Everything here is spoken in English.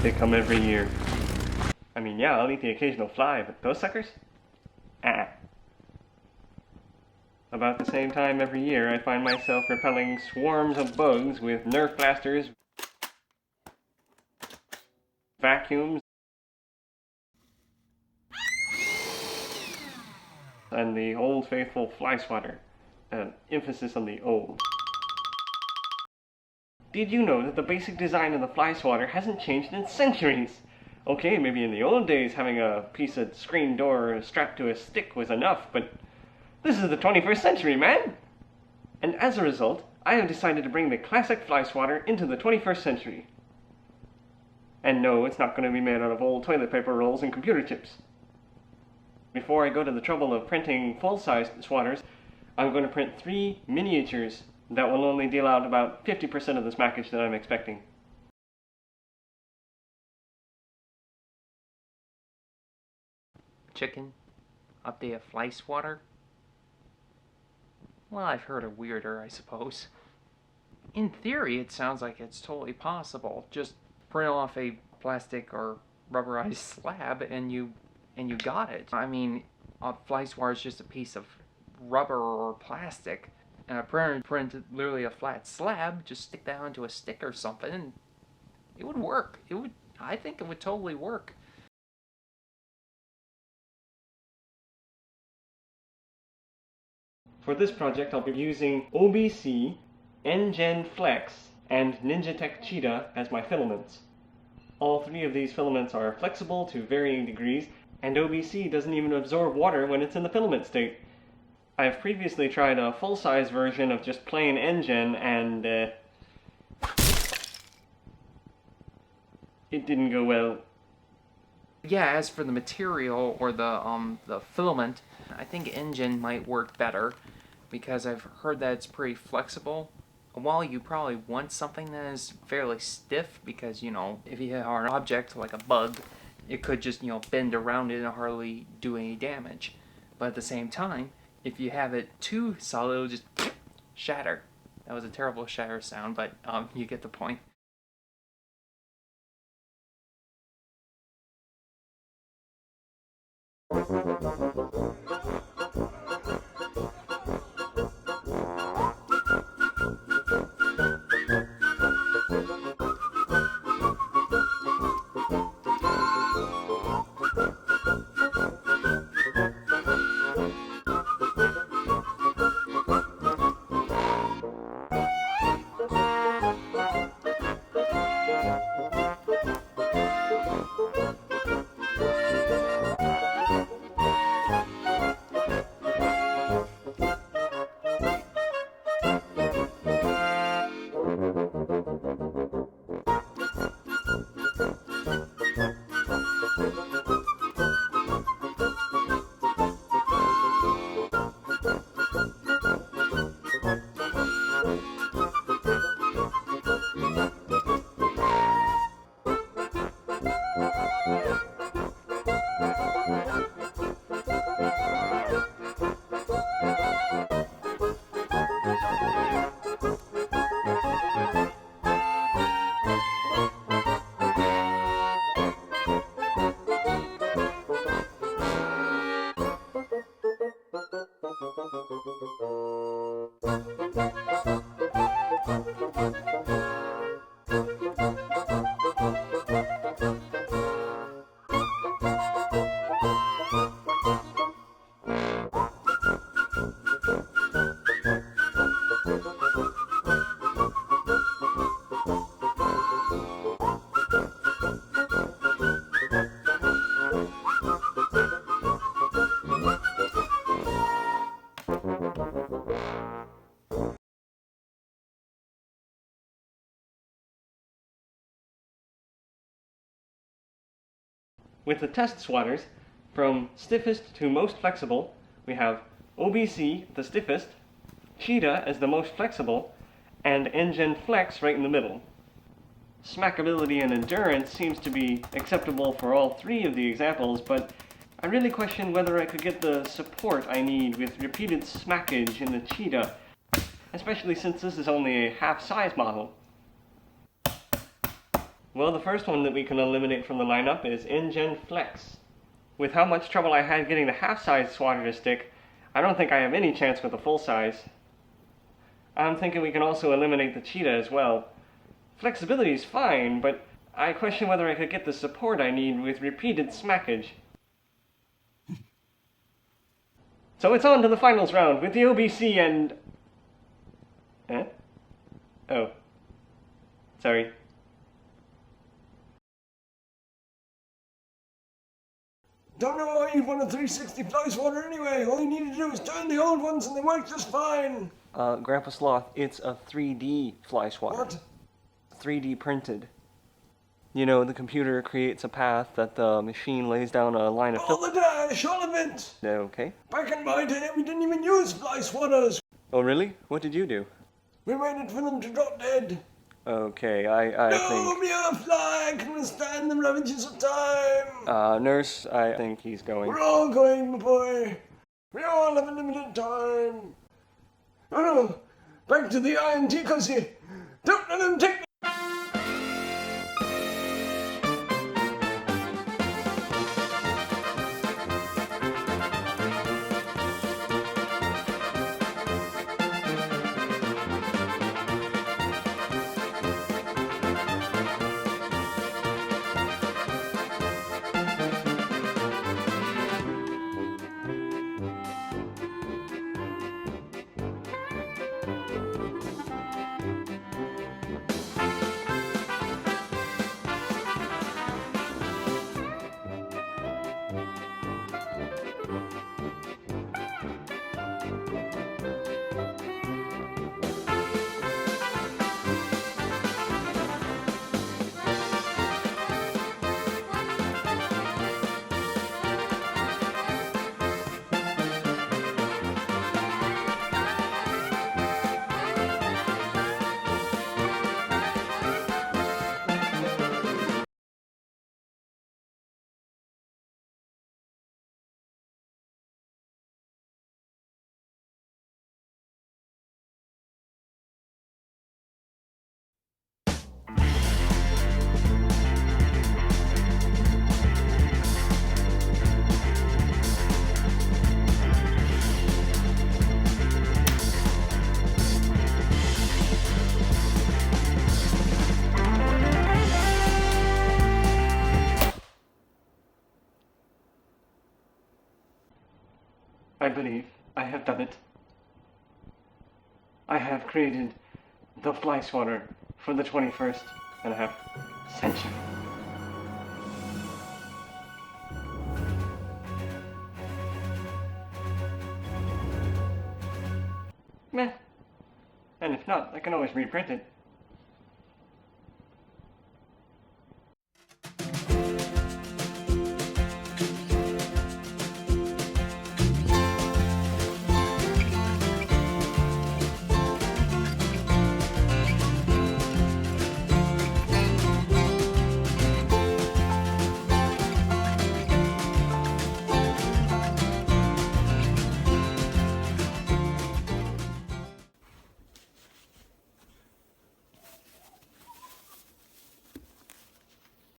They come every year. I mean, yeah, I'll eat the occasional fly, but those suckers? About the same time every year, I find myself repelling swarms of bugs with Nerf blasters, vacuums, and the old faithful Flyswatter. Emphasis on the old. Did you know that the basic design of the Flyswatter hasn't changed in centuries? Okay, maybe in the old days having a piece of screen door strapped to a stick was enough, but this is the 21st century, man! And as a result, I have decided to bring the classic Flyswatter into the 21st century. And no, it's not going to be made out of old toilet paper rolls and computer chips. Before I go to the trouble of printing full-sized swatters, I'm going to print 3 miniatures that will only deal out about 50% of the smackage that I'm expecting. Chicken? Update a Flyswatter? Well, I've heard of weirder, I suppose. In theory, it sounds like it's totally possible. Just print off a plastic or rubberized slab and you got it. I mean, a Flyswatter is just a piece of rubber or plastic, and a printer printed literally a flat slab. Just stick that onto a stick or something, and it would work. I think it would totally work. For this project, I'll be using OBC, NGen Flex, and Ninjatech Cheetah as my filaments. All 3 of these filaments are flexible to varying degrees, and OBC doesn't even absorb water when it's in the filament state. I've previously tried a full-size version of just plain NGen, and it didn't go well. Yeah, as for the material or the filament, I think NGen might work better because I've heard that it's pretty flexible. While you probably want something that is fairly stiff because, you know, if you hit an object like a bug, it could just, you know, bend around it and hardly do any damage. But at the same time, if you have it too solid, it'll just shatter. That was a terrible shatter sound, but you get the point. With the test swatters, from stiffest to most flexible, we have OBC, the stiffest, Cheetah as the most flexible, and NGen Flex right in the middle. Smackability and endurance seems to be acceptable for all 3 of the examples, but I really question whether I could get the support I need with repeated smackage in the Cheetah, especially since this is only a half-size model. Well, the first one that we can eliminate from the lineup is InGen Flex. With how much trouble I had getting the half-size swatter to stick, I don't think I have any chance with the full size. I'm thinking we can also eliminate the cheetah as well. Flexibility is fine, but I question whether I could get the support I need with repeated smackage. So it's on to the finals round with the OBC and... Oh. Sorry. Don't know why you'd want a 360 Flyswatter anyway. All you need to do is turn the old ones and they work just fine. Grandpa Sloth, it's a 3D Flyswatter. What? 3D printed. You know, the computer creates a path that the machine lays down a line of All the dash, all of it. Okay. Back in my day, we didn't even use Flyswatters. Oh, really? What did you do? We waited for them to drop dead. Okay, I No, think... mere fly can withstand the ravages of time. Nurse, I think he's going. We're all going, my boy. We all have a limited time. Oh no, back to the iron tea cozy. Don't let them take me. I believe I have done it. I have created the Flyswatter for the 21st and a half century. Meh. And if not, I can always reprint it.